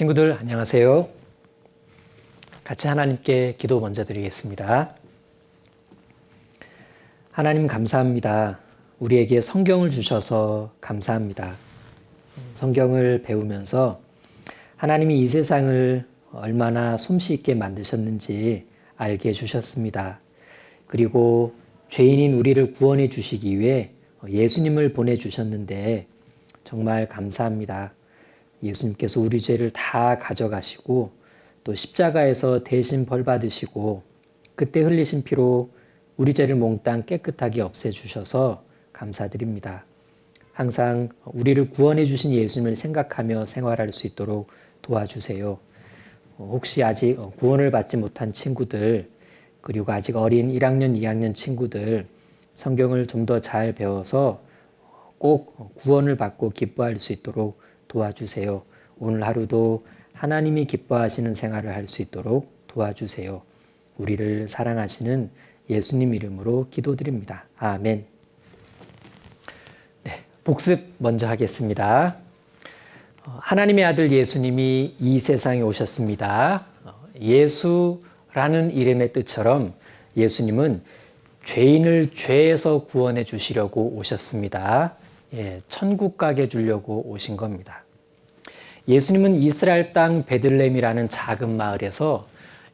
친구들 안녕하세요. 같이 하나님께 기도 먼저 드리겠습니다. 하나님 감사합니다. 우리에게 성경을 주셔서 감사합니다. 성경을 배우면서 하나님이 이 세상을 얼마나 솜씨 있게 만드셨는지 알게 해주셨습니다. 그리고 죄인인 우리를 구원해 주시기 위해 예수님을 보내주셨는데 정말 감사합니다. 예수님께서 우리 죄를 다 가져가시고 또 십자가에서 대신 벌 받으시고 그때 흘리신 피로 우리 죄를 몽땅 깨끗하게 없애주셔서 감사드립니다. 항상 우리를 구원해 주신 예수님을 생각하며 생활할 수 있도록 도와주세요. 혹시 아직 구원을 받지 못한 친구들, 그리고 아직 어린 1학년, 2학년 친구들 성경을 좀 더 잘 배워서 꼭 구원을 받고 기뻐할 수 있도록 도와주세요. 오늘 하루도 하나님이 기뻐하시는 생활을 할 수 있도록 도와주세요. 우리를 사랑하시는 예수님 이름으로 기도드립니다. 아멘. 네, 복습 먼저 하겠습니다. 하나님의 아들 예수님이 이 세상에 오셨습니다. 예수라는 이름의 뜻처럼 예수님은 죄인을 죄에서 구원해 주시려고 오셨습니다. 천국 가게 주려고 오신 겁니다. 예수님은 이스라엘 땅 베들레헴이라는 작은 마을에서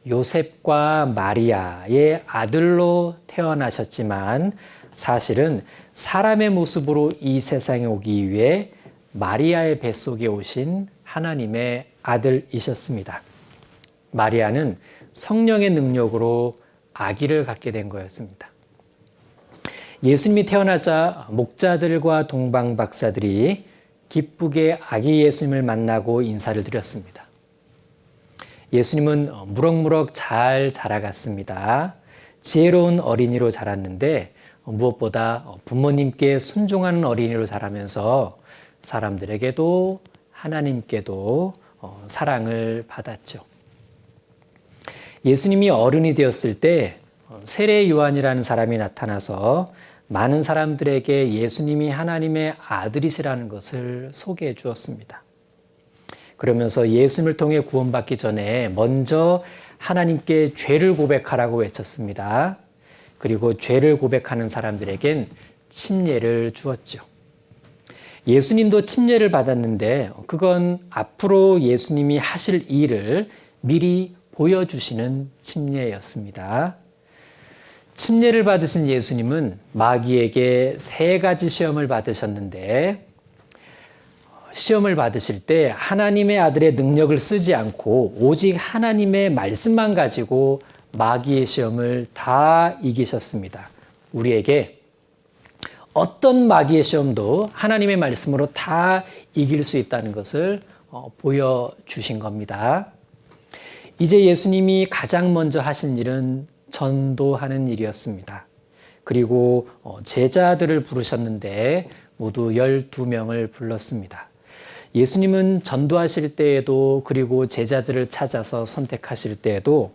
요셉과 마리아의 아들로 태어나셨지만 사실은 사람의 모습으로 이 세상에 오기 위해 마리아의 뱃속에 오신 하나님의 아들이셨습니다. 마리아는 성령의 능력으로 아기를 갖게 된 거였습니다. 예수님이 태어나자 목자들과 동방박사들이 기쁘게 아기 예수님을 만나고 인사를 드렸습니다. 예수님은 무럭무럭 잘 자라갔습니다. 지혜로운 어린이로 자랐는데 무엇보다 부모님께 순종하는 어린이로 자라면서 사람들에게도 하나님께도 사랑을 받았죠. 예수님이 어른이 되었을 때 세례 요한이라는 사람이 나타나서 많은 사람들에게 예수님이 하나님의 아들이시라는 것을 소개해 주었습니다. 그러면서 예수님을 통해 구원받기 전에 먼저 하나님께 죄를 고백하라고 외쳤습니다. 그리고 죄를 고백하는 사람들에겐 침례를 주었죠. 예수님도 침례를 받았는데 그건 앞으로 예수님이 하실 일을 미리 보여주시는 침례였습니다. 침례를 받으신 예수님은 마귀에게 3가지 시험을 받으셨는데 시험을 받으실 때 하나님의 아들의 능력을 쓰지 않고 오직 하나님의 말씀만 가지고 마귀의 시험을 다 이기셨습니다. 우리에게 어떤 마귀의 시험도 하나님의 말씀으로 다 이길 수 있다는 것을 보여주신 겁니다. 이제 예수님이 가장 먼저 하신 일은 전도하는 일이었습니다. 그리고 제자들을 부르셨는데 모두 12명을 불렀습니다. 예수님은 전도하실 때에도 그리고 제자들을 찾아서 선택하실 때에도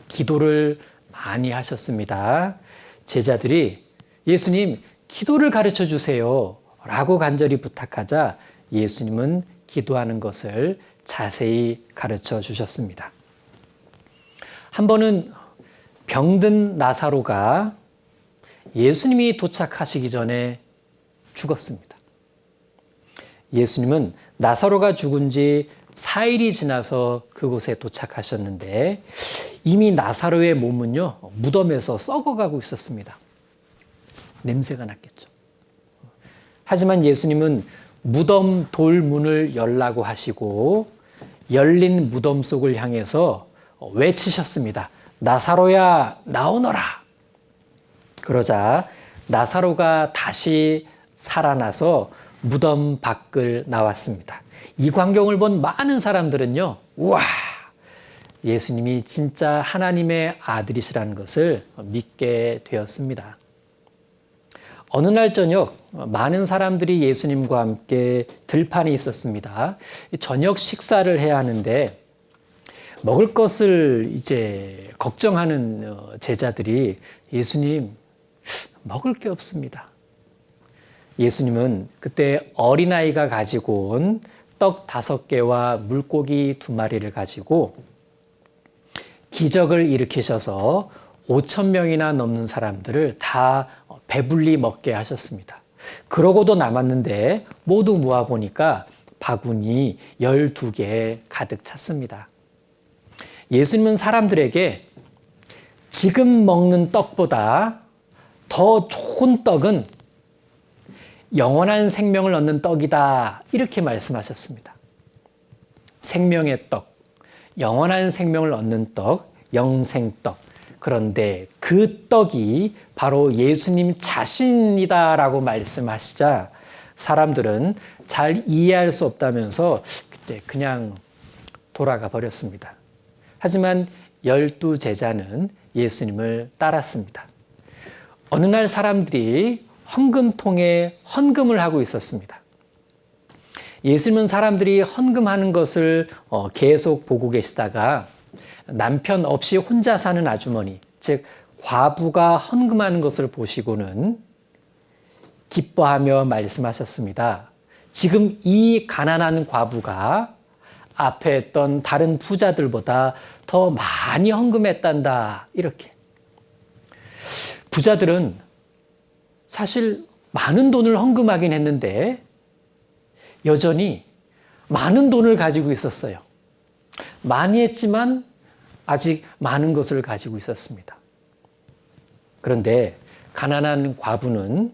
기도를 많이 하셨습니다. 제자들이 예수님 기도를 가르쳐 주세요 라고 간절히 부탁하자 예수님은 기도하는 것을 자세히 가르쳐 주셨습니다. 한 번은 병든 나사로가 예수님이 도착하시기 전에 죽었습니다. 예수님은 나사로가 죽은 지 4일이 지나서 그곳에 도착하셨는데 이미 나사로의 몸은요 무덤에서 썩어가고 있었습니다. 냄새가 났겠죠. 하지만 예수님은 무덤 돌문을 열라고 하시고 열린 무덤 속을 향해서 외치셨습니다. 나사로야 나오너라. 그러자 나사로가 다시 살아나서 무덤 밖을 나왔습니다. 이 광경을 본 많은 사람들은요, 우와, 예수님이 진짜 하나님의 아들이시라는 것을 믿게 되었습니다. 어느 날 저녁 많은 사람들이 예수님과 함께 들판에 있었습니다. 저녁 식사를 해야 하는데 먹을 것을 이제 걱정하는 제자들이 예수님 먹을 게 없습니다. 예수님은 그때 어린아이가 가지고 온 떡 5개와 물고기 2마리를 가지고 기적을 일으키셔서 5,000명이나 넘는 사람들을 다 배불리 먹게 하셨습니다. 그러고도 남았는데 모두 모아보니까 바구니 12개 가득 찼습니다. 예수님은 사람들에게 지금 먹는 떡보다 더 좋은 떡은 영원한 생명을 얻는 떡이다. 이렇게 말씀하셨습니다. 생명의 떡, 영원한 생명을 얻는 떡, 영생떡. 그런데 그 떡이 바로 예수님 자신이다라고 말씀하시자 사람들은 잘 이해할 수 없다면서 그냥 돌아가 버렸습니다. 하지만 12제자는 예수님을 따랐습니다. 어느 날 사람들이 헌금통에 헌금을 하고 있었습니다. 예수님은 사람들이 헌금하는 것을 계속 보고 계시다가 남편 없이 혼자 사는 아주머니, 즉 과부가 헌금하는 것을 보시고는 기뻐하며 말씀하셨습니다. 지금 이 가난한 과부가 앞에 있던 다른 부자들보다 더 많이 헌금했단다. 이렇게. 부자들은 사실 많은 돈을 헌금하긴 했는데 여전히 많은 돈을 가지고 있었어요. 많이 했지만 아직 많은 것을 가지고 있었습니다. 그런데 가난한 과부는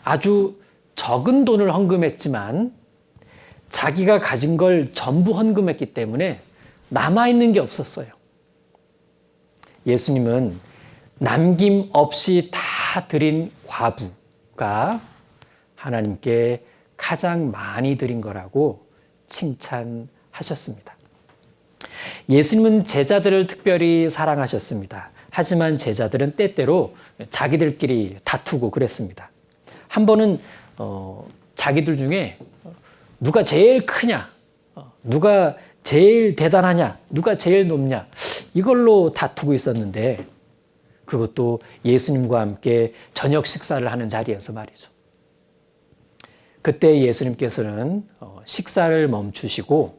아주 적은 돈을 헌금했지만 자기가 가진 걸 전부 헌금했기 때문에 남아있는 게 없었어요. 예수님은 남김없이 다 드린 과부가 하나님께 가장 많이 드린 거라고 칭찬하셨습니다. 예수님은 제자들을 특별히 사랑하셨습니다. 하지만 제자들은 때때로 자기들끼리 다투고 그랬습니다. 한 번은 자기들 중에 누가 제일 크냐, 누가 제일 대단하냐, 누가 제일 높냐 이걸로 다투고 있었는데 그것도 예수님과 함께 저녁 식사를 하는 자리에서 말이죠. 그때 예수님께서는 식사를 멈추시고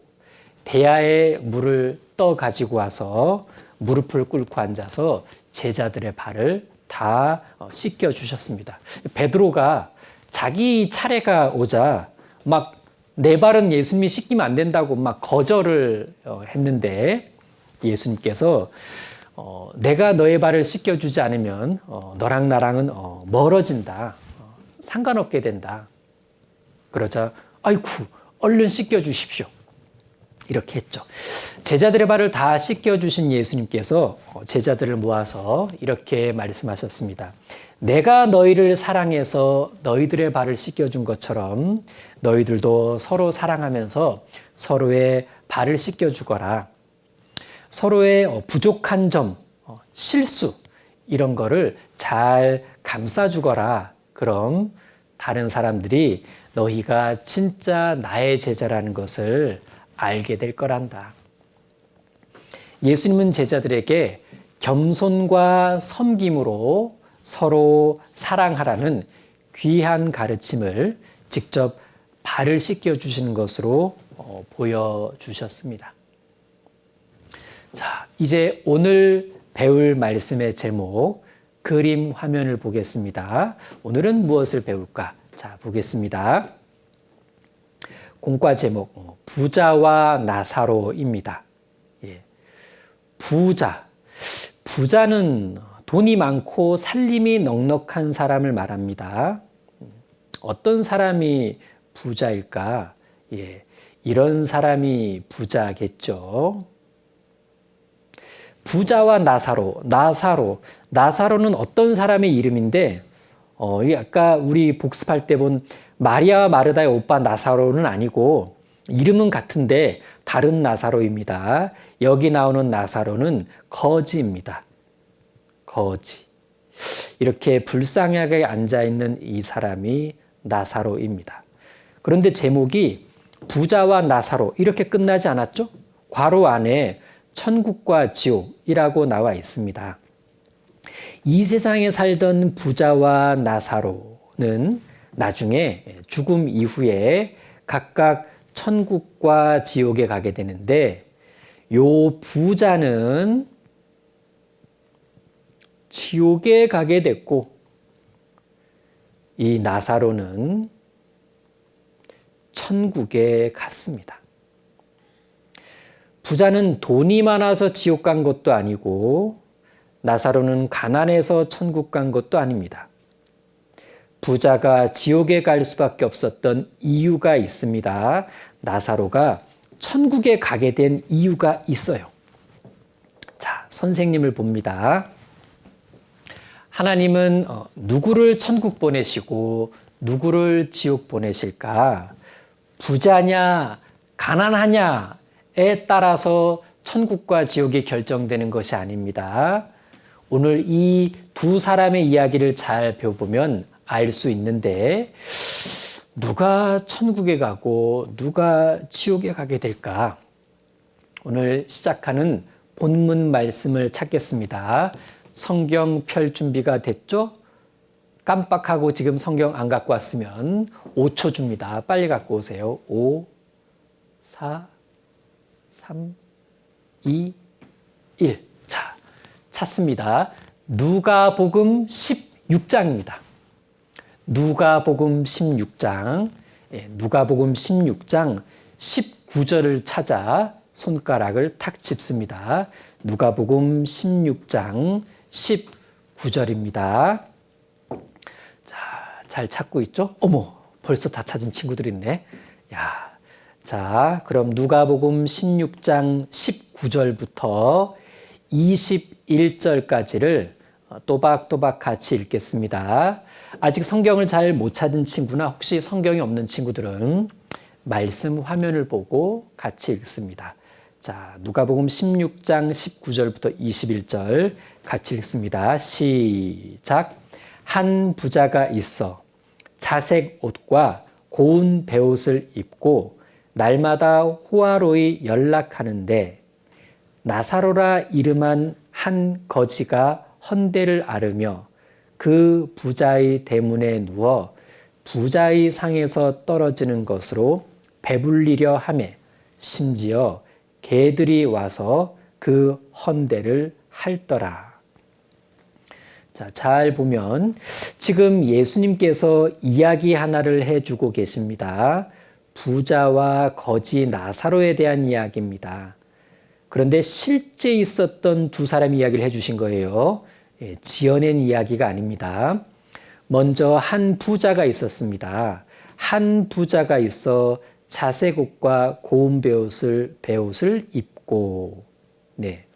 대야에 물을 떠 가지고 와서 무릎을 꿇고 앉아서 제자들의 발을 다 씻겨 주셨습니다. 베드로가 자기 차례가 오자 막 내 발은 예수님이 씻기면 안 된다고 막 거절을 했는데 예수님께서 내가 너의 발을 씻겨주지 않으면 너랑 나랑은 멀어진다. 상관없게 된다. 그러자 아이쿠 얼른 씻겨주십시오. 이렇게 했죠. 제자들의 발을 다 씻겨주신 예수님께서 제자들을 모아서 이렇게 말씀하셨습니다. 내가 너희를 사랑해서 너희들의 발을 씻겨준 것처럼 너희들도 서로 사랑하면서 서로의 발을 씻겨주거라. 서로의 부족한 점, 실수 이런 거를 잘 감싸주거라. 그럼 다른 사람들이 너희가 진짜 나의 제자라는 것을 알게 될 거란다. 예수님은 제자들에게 겸손과 섬김으로 서로 사랑하라는 귀한 가르침을 직접 발을 씻겨주시는 것으로 보여주셨습니다. 자, 이제 오늘 배울 말씀의 제목, 그림 화면을 보겠습니다. 오늘은 무엇을 배울까? 자, 보겠습니다. 공과 제목, 부자와 나사로입니다. 예. 부자는 돈이 많고 살림이 넉넉한 사람을 말합니다. 어떤 사람이 부자일까? 예. 이런 사람이 부자겠죠. 부자와 나사로는 어떤 사람의 이름인데 아까 우리 복습할 때 본 마리아와 마르다의 오빠 나사로는 아니고 이름은 같은데 다른 나사로입니다. 여기 나오는 나사로는 거지입니다. 거지. 이렇게 불쌍하게 앉아있는 이 사람이 나사로입니다. 그런데 제목이 부자와 나사로 이렇게 끝나지 않았죠? 괄호 안에 천국과 지옥이라고 나와 있습니다. 이 세상에 살던 부자와 나사로는 나중에 죽음 이후에 각각 천국과 지옥에 가게 되는데 요 부자는 지옥에 가게 됐고 이 나사로는 천국에 갔습니다. 부자는 돈이 많아서 지옥 간 것도 아니고 나사로는 가난해서 천국 간 것도 아닙니다. 부자가 지옥에 갈 수밖에 없었던 이유가 있습니다. 나사로가 천국에 가게 된 이유가 있어요. 자, 선생님을 봅니다. 하나님은 누구를 천국 보내시고 누구를 지옥 보내실까? 부자냐, 가난하냐에 따라서 천국과 지옥이 결정되는 것이 아닙니다. 오늘 이 두 사람의 이야기를 잘 배워보면 알 수 있는데 누가 천국에 가고 누가 지옥에 가게 될까? 오늘 시작하는 본문 말씀을 찾겠습니다. 성경 펼 준비가 됐죠? 깜빡하고 지금 성경 안 갖고 왔으면 5초 줍니다. 빨리 갖고 오세요. 5, 4, 3, 2, 1. 자, 찾습니다. 누가복음 16장입니다. 누가복음 16장, 누가복음 16장 19절을 찾아 손가락을 탁 짚습니다. 누가복음 16장 19절입니다. 자, 잘 찾고 있죠? 어머, 벌써 다 찾은 친구들 있네. 야, 자, 그럼 누가복음 16장 19절부터 21절까지를 또박또박 같이 읽겠습니다. 아직 성경을 잘 못 찾은 친구나 혹시 성경이 없는 친구들은 말씀 화면을 보고 같이 읽습니다. 자, 누가복음 16장 19절부터 21절 같이 읽습니다. 시작. 한 부자가 있어 자색 옷과 고운 베옷을 입고 날마다 호화로이 연락하는데 나사로라 이름한 한 거지가 헌대를 앓으며 그 부자의 대문에 누워 부자의 상에서 떨어지는 것으로 배불리려 하매 심지어 개들이 와서 그 헌대를 핥더라. 자, 잘 보면 지금 예수님께서 이야기 하나를 해주고 계십니다. 부자와 거지 나사로에 대한 이야기입니다. 그런데 실제 있었던 두 사람 이야기를 해주신 거예요. 지어낸 이야기가 아닙니다. 먼저 한 부자가 있었습니다. 한 부자가 있어 자색 옷과 고운 베옷을 입고, 네.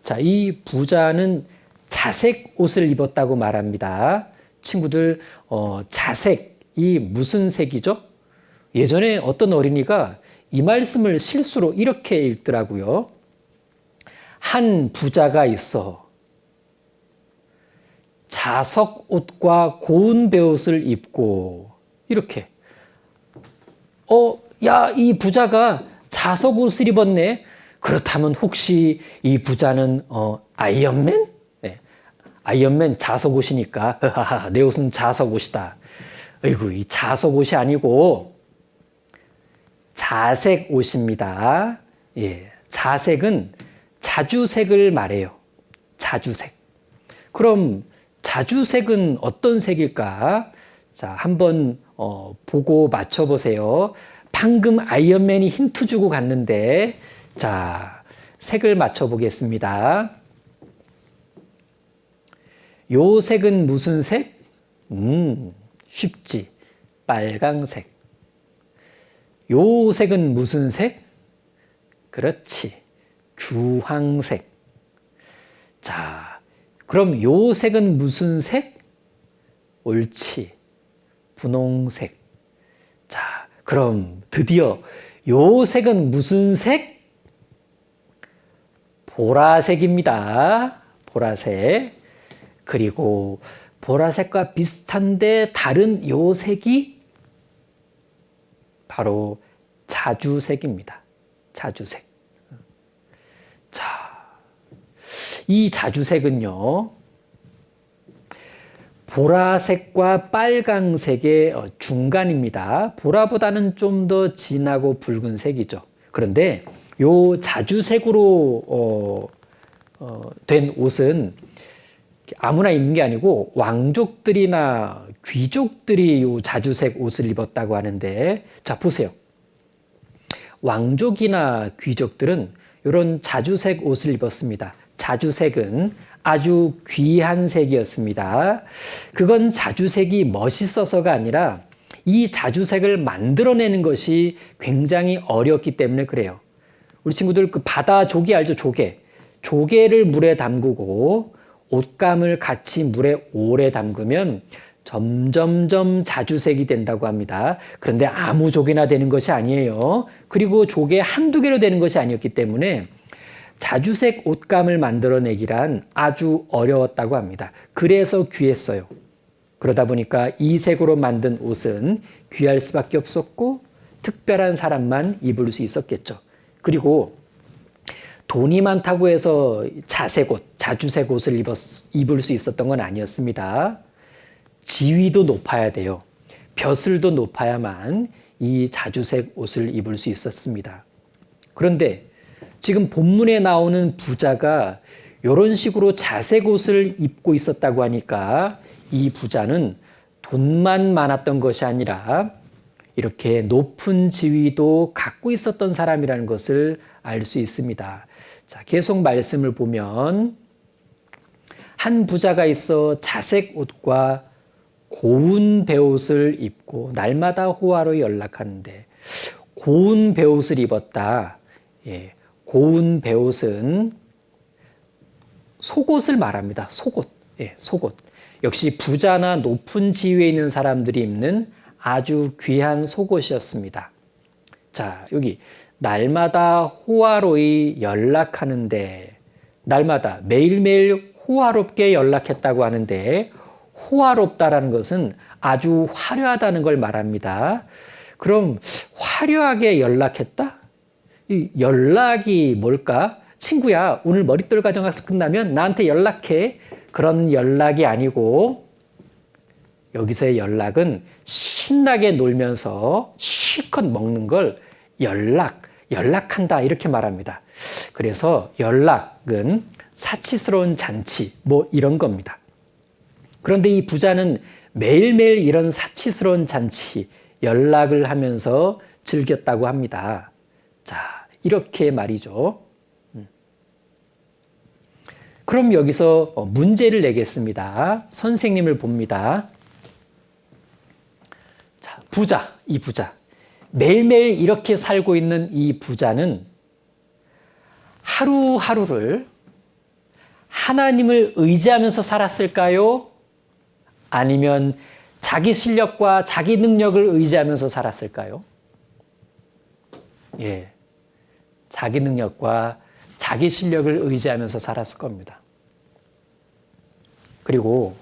자, 이 부자는 자색 옷을 입었다고 말합니다. 친구들, 자색이 무슨 색이죠? 예전에 어떤 어린이가 이 말씀을 실수로 이렇게 읽더라고요. 한 부자가 있어 자석 옷과 고운 베옷을 입고, 이렇게. 야, 이 부자가 자석 옷을 입었네. 그렇다면 혹시 이 부자는 아이언맨? 네. 아이언맨 자석 옷이니까 내 옷은 자석 옷이다. 어이구, 이 자석 옷이 아니고 자색 옷입니다. 예, 자색은 자주색을 말해요. 자주색. 그럼 자주색은 어떤 색일까? 자, 한번 보고 맞춰보세요. 방금 아이언맨이 힌트 주고 갔는데, 자, 색을 맞춰보겠습니다. 요 색은 무슨 색? 쉽지. 빨강색. 요 색은 무슨 색? 그렇지. 주황색. 자, 그럼 요 색은 무슨 색? 옳지. 분홍색. 자, 그럼 드디어 요 색은 무슨 색? 보라색입니다. 보라색. 그리고 보라색과 비슷한데 다른 요 색이 바로 자주색입니다. 자주색. 자, 이 자주색은요, 보라색과 빨강색의 중간입니다. 보라보다는 좀 더 진하고 붉은색이죠. 그런데 요 자주색으로 된 옷은 아무나 입는 게 아니고 왕족들이나 귀족들이 요 자주색 옷을 입었다고 하는데, 자 보세요. 왕족이나 귀족들은 이런 자주색 옷을 입었습니다. 자주색은 아주 귀한 색이었습니다. 그건 자주색이 멋있어서가 아니라 이 자주색을 만들어내는 것이 굉장히 어렵기 때문에 그래요. 우리 친구들 그 바다 조개 알죠? 조개. 조개를 물에 담그고 옷감을 같이 물에 오래 담그면 점점점 자주색이 된다고 합니다. 그런데 아무 조개나 되는 것이 아니에요. 그리고 조개 한두 개로 되는 것이 아니었기 때문에 자주색 옷감을 만들어내기란 아주 어려웠다고 합니다. 그래서 귀했어요. 그러다 보니까 이 색으로 만든 옷은 귀할 수밖에 없었고 특별한 사람만 입을 수 있었겠죠. 그리고 돈이 많다고 해서 자색 옷, 자주색 옷을 입을 수 있었던 건 아니었습니다. 지위도 높아야 돼요. 벼슬도 높아야만 이 자주색 옷을 입을 수 있었습니다. 그런데 지금 본문에 나오는 부자가 이런 식으로 자색 옷을 입고 있었다고 하니까 이 부자는 돈만 많았던 것이 아니라 이렇게 높은 지위도 갖고 있었던 사람이라는 것을 알 수 있습니다. 자, 계속 말씀을 보면 한 부자가 있어 자색 옷과 고운 베옷을 입고 날마다 호화로 연락하는데, 고운 베옷을 입었다. 예, 고운 베옷은 속옷을 말합니다. 속옷. 예, 속옷. 역시 부자나 높은 지위에 있는 사람들이 입는 아주 귀한 속옷이었습니다. 자, 여기 날마다 호화로이 연락하는데, 날마다 매일매일 호화롭게 연락했다고 하는데, 호화롭다라는 것은 아주 화려하다는 걸 말합니다. 그럼 화려하게 연락했다? 이 연락이 뭘까? 친구야, 오늘 머릿돌 가정학습 끝나면 나한테 연락해. 그런 연락이 아니고, 여기서의 연락은 신나게 놀면서 실컷 먹는 걸 연락한다 이렇게 말합니다. 그래서 연락은 사치스러운 잔치 뭐 이런 겁니다. 그런데 이 부자는 매일매일 이런 사치스러운 잔치, 연락을 하면서 즐겼다고 합니다. 자, 이렇게 말이죠. 그럼 여기서 문제를 내겠습니다. 선생님을 봅니다. 자, 이 부자. 매일매일 이렇게 살고 있는 이 부자는 하루하루를 하나님을 의지하면서 살았을까요? 아니면 자기 실력과 자기 능력을 의지하면서 살았을까요? 예, 자기 능력과 자기 실력을 의지하면서 살았을 겁니다. 그리고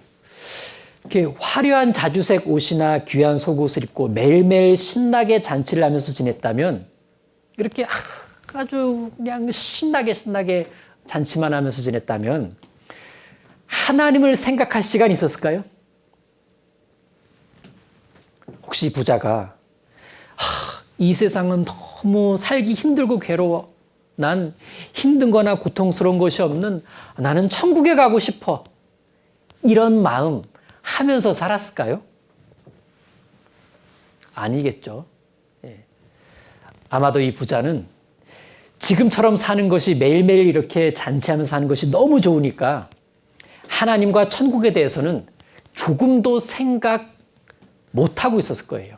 이렇게 화려한 자주색 옷이나 귀한 속옷을 입고 매일매일 신나게 잔치를 하면서 지냈다면, 이렇게 아주 그냥 신나게 잔치만 하면서 지냈다면 하나님을 생각할 시간이 있었을까요? 혹시 부자가 이 세상은 너무 살기 힘들고 괴로워. 난 힘든 거나 고통스러운 것이 없는, 나는 천국에 가고 싶어. 이런 마음 하면서 살았을까요? 아니겠죠. 예. 아마도 이 부자는 지금처럼 사는 것이, 매일매일 이렇게 잔치하면서 사는 것이 너무 좋으니까 하나님과 천국에 대해서는 조금도 생각 못하고 있었을 거예요.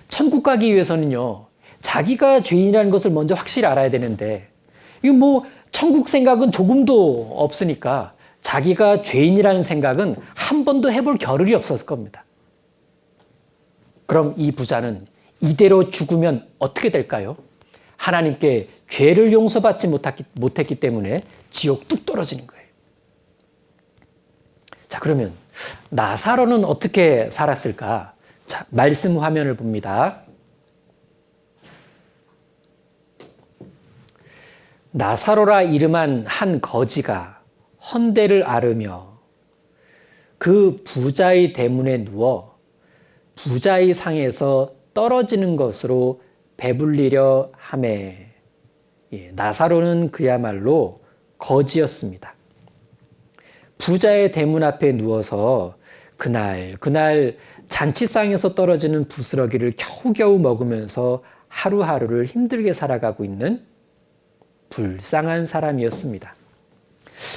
천국 가기 위해서는요, 자기가 죄인이라는 것을 먼저 확실히 알아야 되는데, 이거 뭐 천국 생각은 조금도 없으니까 자기가 죄인이라는 생각은 한 번도 해볼 겨를이 없었을 겁니다. 그럼 이 부자는 이대로 죽으면 어떻게 될까요? 하나님께 죄를 용서받지 못했기 때문에 지옥 뚝 떨어지는 거예요. 자, 그러면 나사로는 어떻게 살았을까? 자, 말씀 화면을 봅니다. 나사로라 이름한 한 거지가 헌대를 앓으며 그 부자의 대문에 누워 부자의 상에서 떨어지는 것으로 배불리려 하매. 나사로는 그야말로 거지였습니다. 부자의 대문 앞에 누워서 그날 잔치상에서 떨어지는 부스러기를 겨우겨우 먹으면서 하루하루를 힘들게 살아가고 있는 불쌍한 사람이었습니다.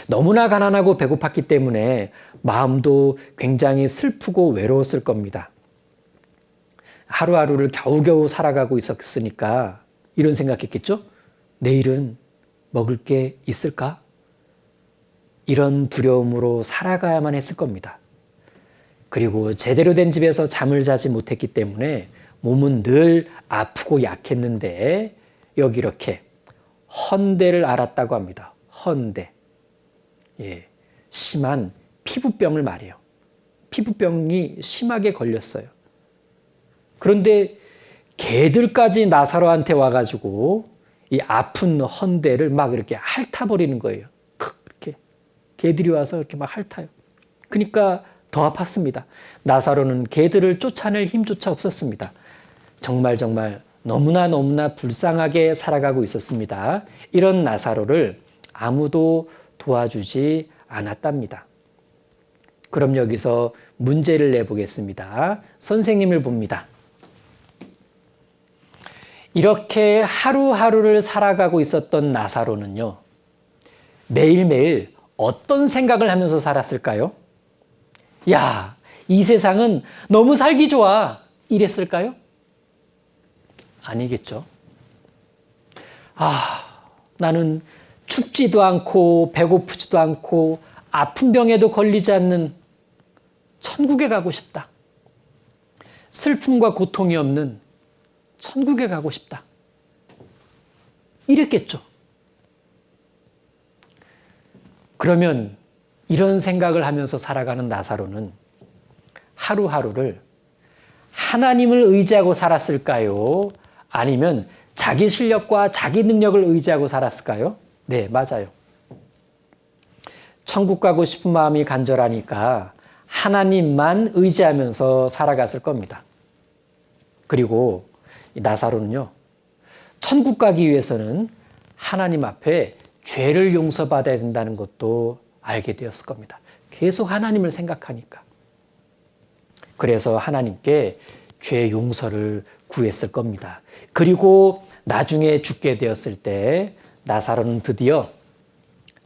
너무나 가난하고 배고팠기 때문에 마음도 굉장히 슬프고 외로웠을 겁니다. 하루하루를 겨우겨우 살아가고 있었으니까 이런 생각했겠죠? 내일은 먹을 게 있을까? 이런 두려움으로 살아가야만 했을 겁니다. 그리고 제대로 된 집에서 잠을 자지 못했기 때문에 몸은 늘 아프고 약했는데 여기 이렇게 헌대를 앓았다고 합니다. 헌대. 심한 피부병을 말해요. 피부병이 심하게 걸렸어요. 그런데 개들까지 나사로한테 와가지고 이 아픈 헌대를 막 이렇게 핥아버리는 거예요. 이렇게 개들이 와서 이렇게 막 핥아요. 그러니까 더 아팠습니다. 나사로는 개들을 쫓아낼 힘조차 없었습니다. 정말 너무나 불쌍하게 살아가고 있었습니다. 이런 나사로를 아무도 도와주지 않았답니다. 그럼 여기서 문제를 내보겠습니다. 선생님을 봅니다. 이렇게 하루하루를 살아가고 있었던 나사로는요, 매일매일 어떤 생각을 하면서 살았을까요? 야, 이 세상은 너무 살기 좋아. 이랬을까요? 아니겠죠. 나는 춥지도 않고 배고프지도 않고 아픈 병에도 걸리지 않는 천국에 가고 싶다. 슬픔과 고통이 없는 천국에 가고 싶다. 이랬겠죠. 그러면 이런 생각을 하면서 살아가는 나사로는 하루하루를 하나님을 의지하고 살았을까요? 아니면 자기 실력과 자기 능력을 의지하고 살았을까요? 네, 맞아요. 천국 가고 싶은 마음이 간절하니까 하나님만 의지하면서 살아갔을 겁니다. 그리고 나사로는요, 천국 가기 위해서는 하나님 앞에 죄를 용서받아야 된다는 것도 알게 되었을 겁니다. 계속 하나님을 생각하니까. 그래서 하나님께 죄 용서를 구했을 겁니다. 그리고 나중에 죽게 되었을 때 나사로는 드디어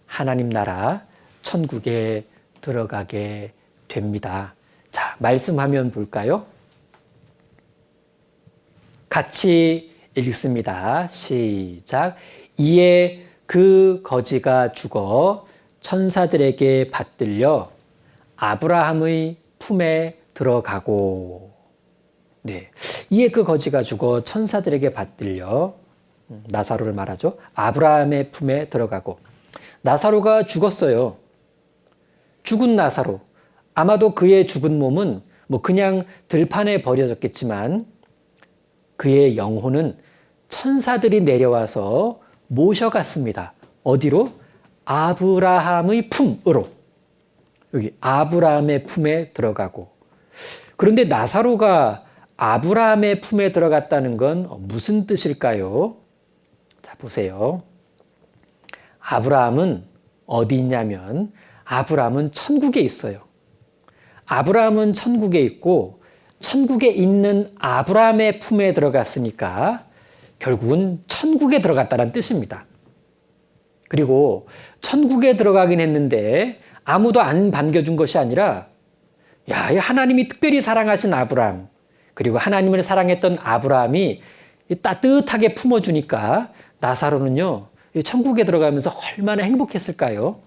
하나님 나라 천국에 들어가게 됩니다. 자, 말씀하면 볼까요? 같이 읽습니다. 시작. 이에 그 거지가 죽어 천사들에게 받들려 아브라함의 품에 들어가고. 네. 이에 그 거지가 죽어 천사들에게 받들려, 나사로를 말하죠. 아브라함의 품에 들어가고. 나사로가 죽었어요. 죽은 나사로. 아마도 그의 죽은 몸은 그냥 들판에 버려졌겠지만 그의 영혼은 천사들이 내려와서 모셔갔습니다. 어디로? 아브라함의 품으로. 여기 아브라함의 품에 들어가고. 그런데 나사로가 아브라함의 품에 들어갔다는 건 무슨 뜻일까요? 자, 보세요. 아브라함은 어디 있냐면 아브라함은 천국에 있어요. 아브라함은 천국에 있고 천국에 있는 아브라함의 품에 들어갔으니까 결국은 천국에 들어갔다는 뜻입니다. 그리고 천국에 들어가긴 했는데 아무도 안 반겨준 것이 아니라 하나님이 특별히 사랑하신 아브라함, 그리고 하나님을 사랑했던 아브라함이 따뜻하게 품어주니까 나사로는요, 천국에 들어가면서 얼마나 행복했을까요?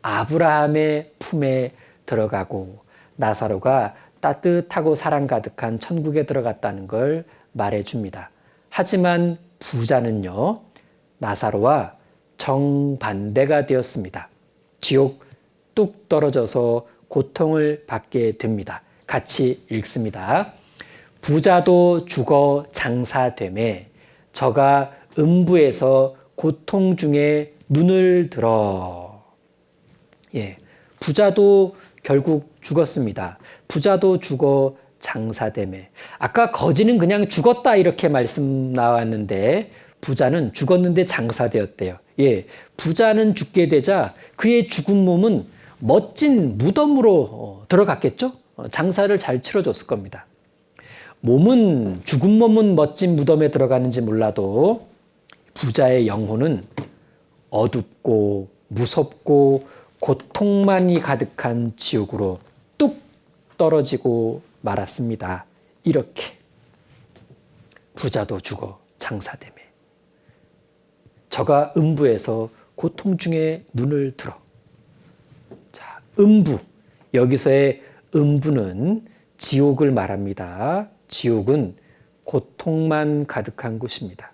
아브라함의 품에 들어가고 나사로가 따뜻하고 사랑 가득한 천국에 들어갔다는 걸 말해줍니다. 하지만 부자는요, 나사로와 정반대가 되었습니다. 지옥 뚝 떨어져서 고통을 받게 됩니다. 같이 읽습니다. 부자도 죽어 장사되매 저가 음부에서 고통 중에 눈을 들어. 부자도 결국 죽었습니다. 부자도 죽어 장사되매. 아까 거지는 그냥 죽었다 이렇게 말씀 나왔는데 부자는 죽었는데 장사되었대요. 예, 부자는 죽게 되자 그의 죽은 몸은 멋진 무덤으로 들어갔겠죠? 장사를 잘 치러줬을 겁니다. 죽은 몸은 멋진 무덤에 들어가는지 몰라도 부자의 영혼은 어둡고 무섭고 고통만이 가득한 지옥으로 뚝 떨어지고 말았습니다. 이렇게 부자도 죽어 장사되매. 저가 음부에서 고통 중에 눈을 들어. 자, 음부. 여기서의 음부는 지옥을 말합니다. 지옥은 고통만 가득한 곳입니다.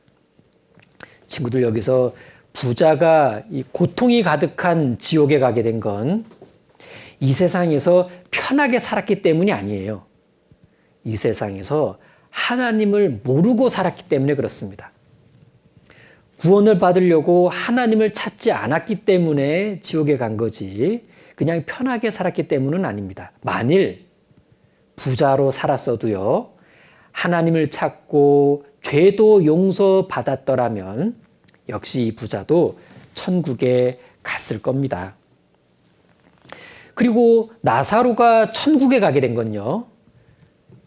친구들, 여기서 부자가 이 고통이 가득한 지옥에 가게 된 건 이 세상에서 편하게 살았기 때문이 아니에요. 이 세상에서 하나님을 모르고 살았기 때문에 그렇습니다. 구원을 받으려고 하나님을 찾지 않았기 때문에 지옥에 간 거지 그냥 편하게 살았기 때문은 아닙니다. 만일 부자로 살았어도요, 하나님을 찾고 죄도 용서받았더라면 역시 이 부자도 천국에 갔을 겁니다. 그리고 나사로가 천국에 가게 된 건요,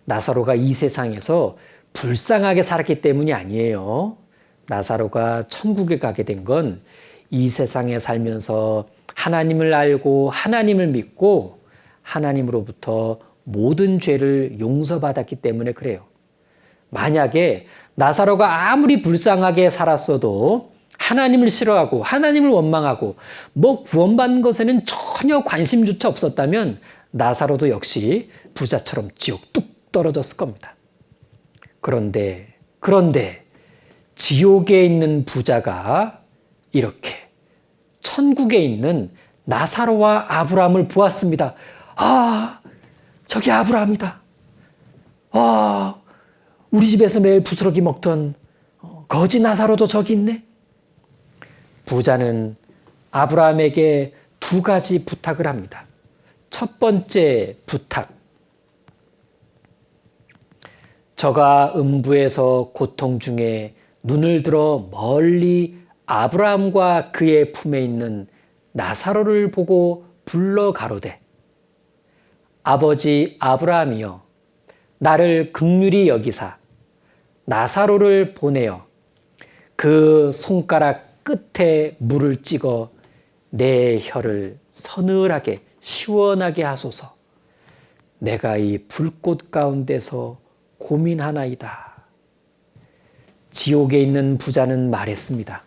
나사로가 이 세상에서 불쌍하게 살았기 때문이 아니에요. 나사로가 천국에 가게 된 건 이 세상에 살면서 하나님을 알고 하나님을 믿고 하나님으로부터 모든 죄를 용서받았기 때문에 그래요. 만약에 나사로가 아무리 불쌍하게 살았어도 하나님을 싫어하고 하나님을 원망하고 구원받는 것에는 전혀 관심조차 없었다면 나사로도 역시 부자처럼 지옥 뚝 떨어졌을 겁니다. 그런데 지옥에 있는 부자가 이렇게 천국에 있는 나사로와 아브라함을 보았습니다. 아, 저기 아브라함이다. 와, 우리 집에서 매일 부스러기 먹던 거지 나사로도 저기 있네. 부자는 아브라함에게 두 가지 부탁을 합니다. 첫 번째 부탁. 저가 음부에서 고통 중에 눈을 들어 멀리 아브라함과 그의 품에 있는 나사로를 보고 불러 가로되, 아버지 아브라함이여, 나를 긍휼히 여기사 나사로를 보내어 그 손가락 끝에 물을 찍어 내 혀를 서늘하게 시원하게 하소서. 내가 이 불꽃 가운데서 고민하나이다. 지옥에 있는 부자는 말했습니다.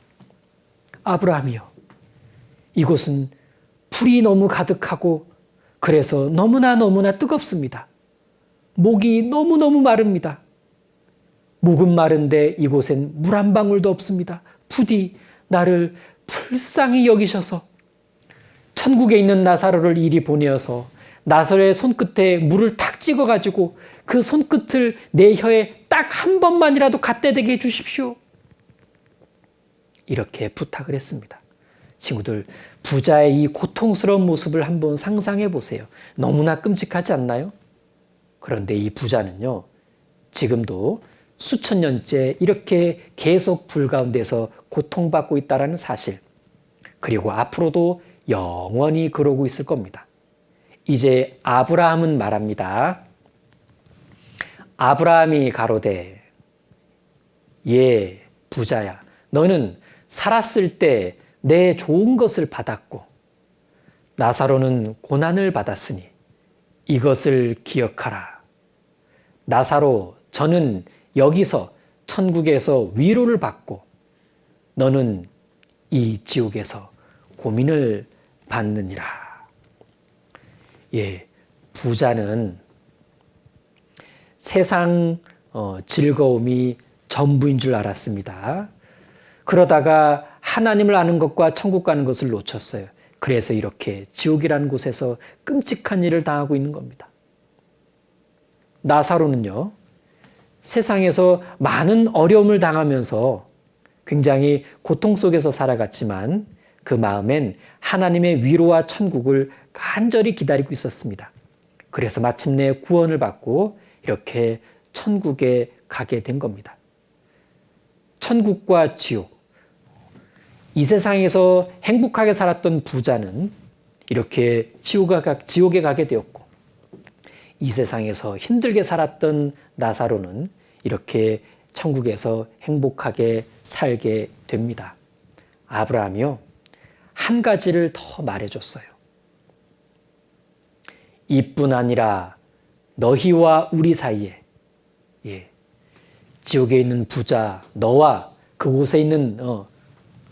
아브라함이여, 이곳은 불이 너무 가득하고 그래서 너무나 뜨겁습니다. 목이 너무너무 마릅니다. 목은 마른데 이곳엔 물 한 방울도 없습니다. 부디 나를 불쌍히 여기셔서 천국에 있는 나사로를 이리 보내어서 나사로의 손끝에 물을 탁 찍어가지고 그 손끝을 내 혀에 딱 한 번만이라도 갖다대게 해주십시오. 이렇게 부탁을 했습니다. 친구들, 부자의 이 고통스러운 모습을 한번 상상해 보세요. 너무나 끔찍하지 않나요? 그런데 이 부자는요, 지금도 수천 년째 이렇게 계속 불 가운데서 고통받고 있다는 사실, 그리고 앞으로도 영원히 그러고 있을 겁니다. 이제 아브라함은 말합니다. 아브라함이 가로되, 예, 부자야, 너는 살았을 때 내 좋은 것을 받았고 나사로는 고난을 받았으니 이것을 기억하라. 나사로, 저는 여기서 천국에서 위로를 받고 너는 이 지옥에서 고민을 받느니라. 예, 부자는 세상 즐거움이 전부인 줄 알았습니다. 그러다가 하나님을 아는 것과 천국 가는 것을 놓쳤어요. 그래서 이렇게 지옥이라는 곳에서 끔찍한 일을 당하고 있는 겁니다. 나사로는요, 세상에서 많은 어려움을 당하면서 굉장히 고통 속에서 살아갔지만 그 마음엔 하나님의 위로와 천국을 간절히 기다리고 있었습니다. 그래서 마침내 구원을 받고 이렇게 천국에 가게 된 겁니다. 천국과 지옥. 이 세상에서 행복하게 살았던 부자는 이렇게 지옥에 가게 되었고, 이 세상에서 힘들게 살았던 나사로는 이렇게 천국에서 행복하게 살게 됩니다. 아브라함이요, 한 가지를 더 말해줬어요. 이뿐 아니라 너희와 우리 사이에, 지옥에 있는 부자 너와 그곳에 있는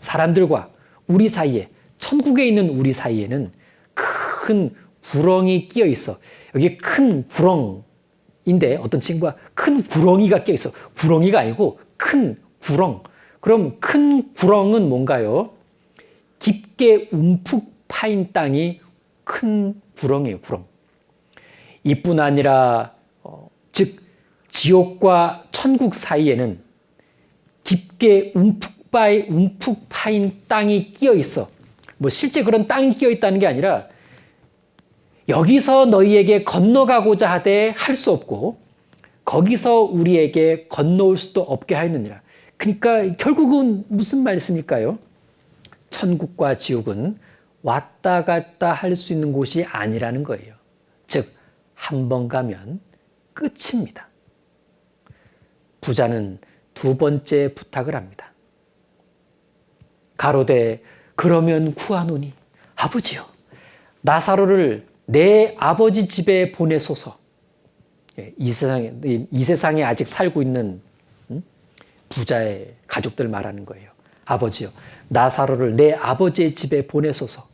사람들과 우리 사이에, 천국에 있는 우리 사이에는 큰 구렁이 끼어 있어. 여기 큰 구렁인데 어떤 친구가 큰 구렁이가 끼어 있어. 구렁이가 아니고 큰 구렁. 그럼 큰 구렁은 뭔가요? 깊게 움푹 파인 땅이 큰 구렁이에요. 구렁. 이뿐 아니라 즉 지옥과 천국 사이에는 깊게 움푹 파인 땅이 끼어 있어. 뭐 실제 그런 땅이 끼어 있다는 게 아니라 여기서 너희에게 건너가고자 하되 할 수 없고 거기서 우리에게 건너올 수도 없게 하였느니라. 그러니까 결국은 무슨 말씀일까요? 천국과 지옥은 왔다 갔다 할 수 있는 곳이 아니라는 거예요. 즉, 한 번 가면 끝입니다. 부자는 두 번째 부탁을 합니다. 가로되 그러면 구하노니 아버지여 나사로를 내 아버지 집에 보내소서. 이 세상에 아직 살고 있는 부자의 가족들 말하는 거예요. 아버지여 나사로를 내 아버지의 집에 보내소서.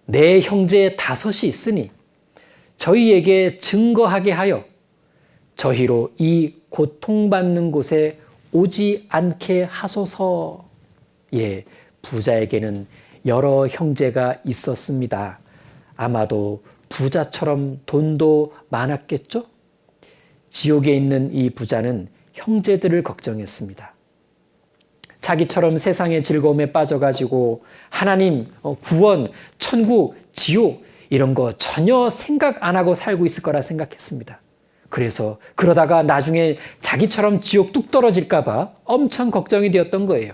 내 형제 5이 있으니 저희에게 증거하게 하여 저희로 이 고통받는 곳에 오지 않게 하소서. 부자에게는 여러 형제가 있었습니다. 아마도 부자처럼 돈도 많았겠죠? 지옥에 있는 이 부자는 형제들을 걱정했습니다. 자기처럼 세상의 즐거움에 빠져가지고 하나님, 구원, 천국, 지옥 이런 거 전혀 생각 안 하고 살고 있을 거라 생각했습니다. 그래서 그러다가 나중에 자기처럼 지옥 뚝 떨어질까 봐 엄청 걱정이 되었던 거예요.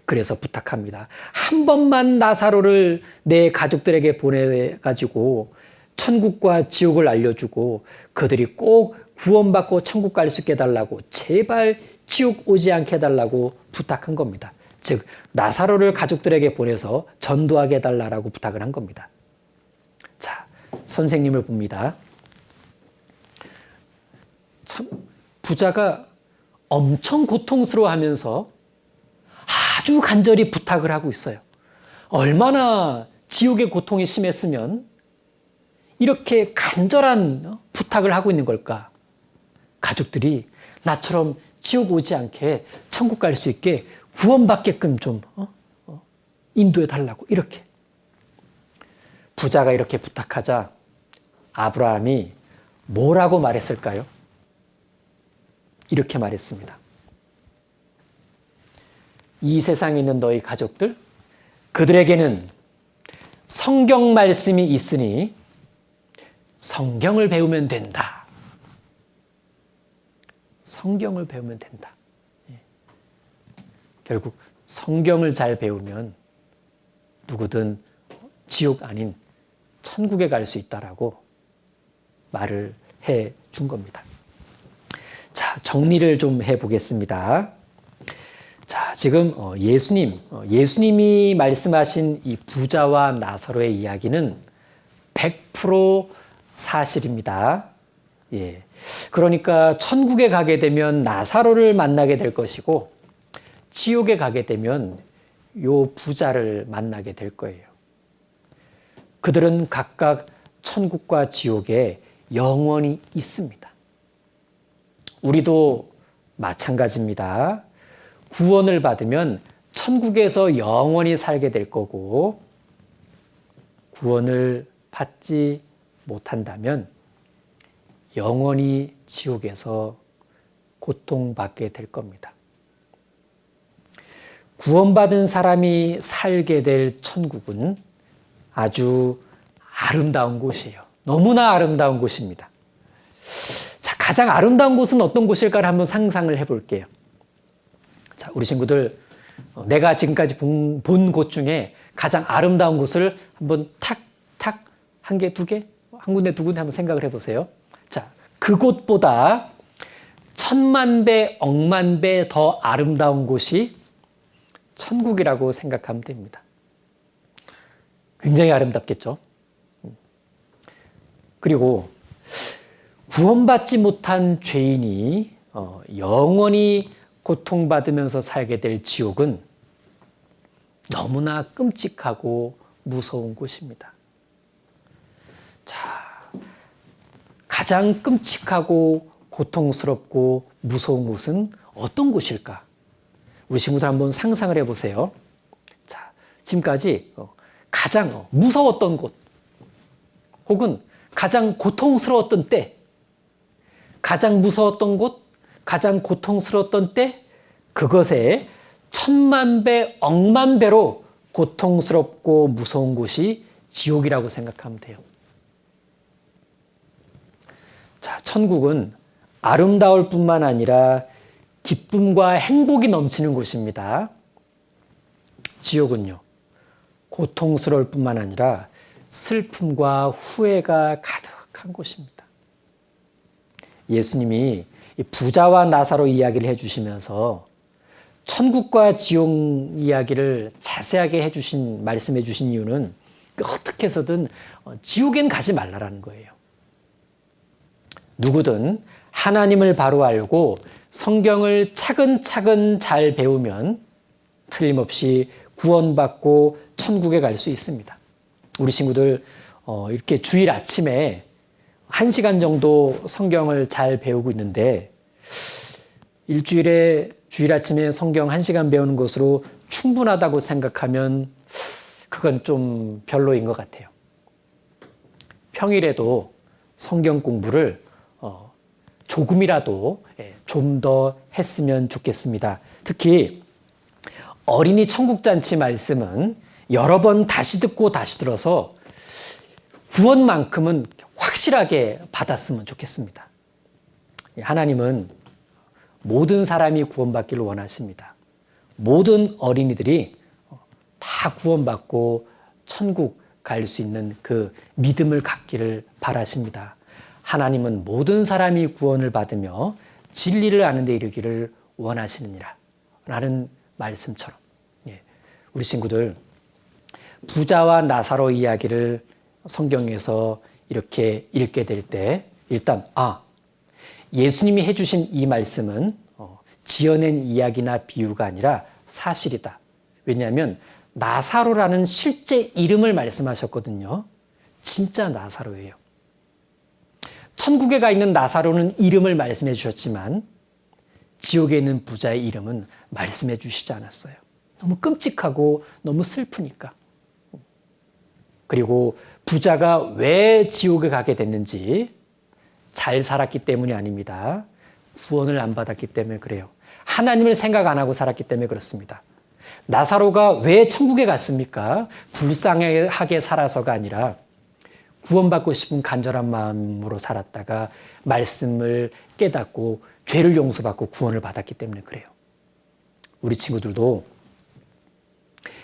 그래서 부탁합니다. 한 번만 나사로를 내 가족들에게 보내가지고 천국과 지옥을 알려주고 그들이 꼭 구원받고 천국 갈 수 있게 해달라고, 제발 지옥 오지 않게 해달라고 부탁한 겁니다. 즉 나사로를 가족들에게 보내서 전도하게 해달라고 부탁을 한 겁니다. 자, 선생님을 봅니다. 참 부자가 엄청 고통스러워하면서 아주 간절히 부탁을 하고 있어요. 얼마나 지옥의 고통이 심했으면 이렇게 간절한 부탁을 하고 있는 걸까? 가족들이 나처럼 지옥 오지 않게 천국 갈 수 있게 구원받게끔 좀 인도해 달라고 이렇게. 부자가 이렇게 부탁하자 아브라함이 뭐라고 말했을까요? 이렇게 말했습니다. 이 세상에 있는 너희 가족들, 그들에게는 성경 말씀이 있으니 성경을 배우면 된다. 성경을 배우면 된다. 결국 성경을 잘 배우면 누구든 지옥 아닌 천국에 갈 수 있다라고 말을 해 준 겁니다. 자, 정리를 좀 해보겠습니다. 자, 지금 예수님이 말씀하신 이 부자와 나사로의 이야기는 100% 사실입니다. 그러니까 천국에 가게 되면 나사로를 만나게 될 것이고 지옥에 가게 되면 요 부자를 만나게 될 거예요. 그들은 각각 천국과 지옥에 영원히 있습니다. 우리도 마찬가지입니다. 구원을 받으면 천국에서 영원히 살게 될 거고 구원을 받지 못한다면 영원히 지옥에서 고통받게 될 겁니다. 구원받은 사람이 살게 될 천국은 아주 아름다운 곳이에요. 너무나 아름다운 곳입니다. 자, 가장 아름다운 곳은 어떤 곳일까를 한번 상상을 해볼게요. 자, 우리 친구들, 내가 지금까지 본 곳 중에 가장 아름다운 곳을 한번 탁탁 한 개, 두 개, 한 군데, 두 군데 한번 생각을 해보세요. 자, 그곳보다 천만 배, 억만 배 더 아름다운 곳이 천국이라고 생각하면 됩니다. 굉장히 아름답겠죠. 그리고 구원받지 못한 죄인이 영원히 고통받으면서 살게 될 지옥은 너무나 끔찍하고 무서운 곳입니다. 자, 가장 끔찍하고 고통스럽고 무서운 곳은 어떤 곳일까? 우리 친구들 한번 상상을 해보세요. 자, 지금까지 가장 무서웠던 곳, 혹은 가장 고통스러웠던 때, 가장 무서웠던 곳, 가장 고통스러웠던 때, 그것에 천만 배, 억만 배로 고통스럽고 무서운 곳이 지옥이라고 생각하면 돼요. 자, 천국은 아름다울 뿐만 아니라 기쁨과 행복이 넘치는 곳입니다. 지옥은요, 고통스러울 뿐만 아니라 슬픔과 후회가 가득한 곳입니다. 예수님이 부자와 나사로 이야기를 해주시면서 천국과 지옥 이야기를 자세하게 말씀해 주신 이유는 어떻게 해서든 지옥엔 가지 말라라는 거예요. 누구든 하나님을 바로 알고 성경을 차근차근 잘 배우면 틀림없이 구원받고 천국에 갈 수 있습니다. 우리 친구들 이렇게 주일 아침에 1시간 정도 성경을 잘 배우고 있는데 일주일에 주일 아침에 성경 1시간 배우는 것으로 충분하다고 생각하면 그건 좀 별로인 것 같아요. 평일에도 성경 공부를 조금이라도 좀 더 했으면 좋겠습니다. 특히 어린이 천국잔치 말씀은 여러 번 다시 듣고 다시 들어서 구원만큼은 확실하게 받았으면 좋겠습니다. 하나님은 모든 사람이 구원받기를 원하십니다. 모든 어린이들이 다 구원받고 천국 갈 수 있는 그 믿음을 갖기를 바라십니다. 하나님은 모든 사람이 구원을 받으며 진리를 아는 데 이르기를 원하시느니라 라는 말씀처럼 우리 친구들 부자와 나사로 이야기를 성경에서 이렇게 읽게 될 때 일단 예수님이 해주신 이 말씀은 지어낸 이야기나 비유가 아니라 사실이다. 왜냐하면 나사로라는 실제 이름을 말씀하셨거든요. 진짜 나사로예요. 천국에 가 있는 나사로는 이름을 말씀해 주셨지만 지옥에 있는 부자의 이름은 말씀해 주시지 않았어요. 너무 끔찍하고 너무 슬프니까. 그리고 부자가 왜 지옥에 가게 됐는지 잘 살았기 때문이 아닙니다. 구원을 안 받았기 때문에 그래요. 하나님을 생각 안 하고 살았기 때문에 그렇습니다. 나사로가 왜 천국에 갔습니까? 불쌍하게 살아서가 아니라 구원받고 싶은 간절한 마음으로 살았다가 말씀을 깨닫고 죄를 용서받고 구원을 받았기 때문에 그래요. 우리 친구들도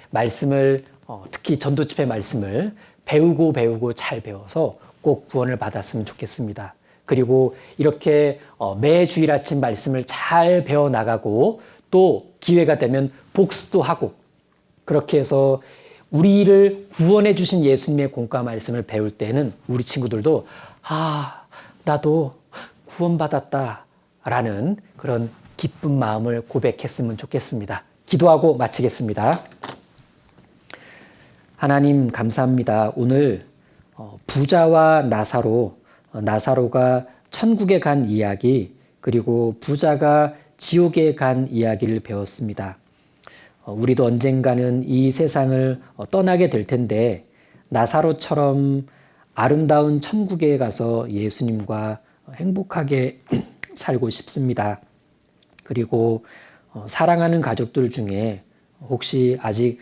말씀을 특히 전도집회 말씀을 배우고 잘 배워서 꼭 구원을 받았으면 좋겠습니다. 그리고 이렇게 매 주일 아침 말씀을 잘 배워나가고 또 기회가 되면 복습도 하고 그렇게 해서 우리를 구원해 주신 예수님의 공과 말씀을 배울 때는 우리 친구들도 나도 구원받았다 라는 그런 기쁜 마음을 고백했으면 좋겠습니다. 기도하고 마치겠습니다. 하나님 감사합니다. 오늘 부자와 나사로가 천국에 간 이야기 그리고 부자가 지옥에 간 이야기를 배웠습니다. 우리도 언젠가는 이 세상을 떠나게 될 텐데 나사로처럼 아름다운 천국에 가서 예수님과 행복하게 살고 싶습니다. 그리고 사랑하는 가족들 중에 혹시 아직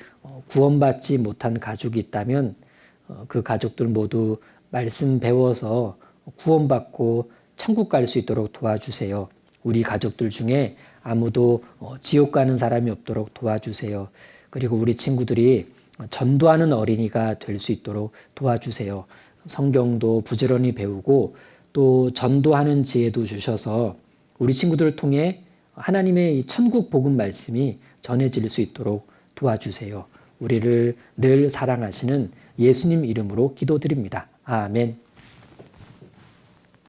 구원받지 못한 가족이 있다면 그 가족들 모두 말씀 배워서 구원받고 천국 갈 수 있도록 도와주세요. 우리 가족들 중에 아무도 지옥 가는 사람이 없도록 도와주세요. 그리고 우리 친구들이 전도하는 어린이가 될 수 있도록 도와주세요. 성경도 부지런히 배우고 또 전도하는 지혜도 주셔서 우리 친구들을 통해 하나님의 이 천국 복음 말씀이 전해질 수 있도록 도와주세요. 우리를 늘 사랑하시는 예수님 이름으로 기도드립니다. 아멘.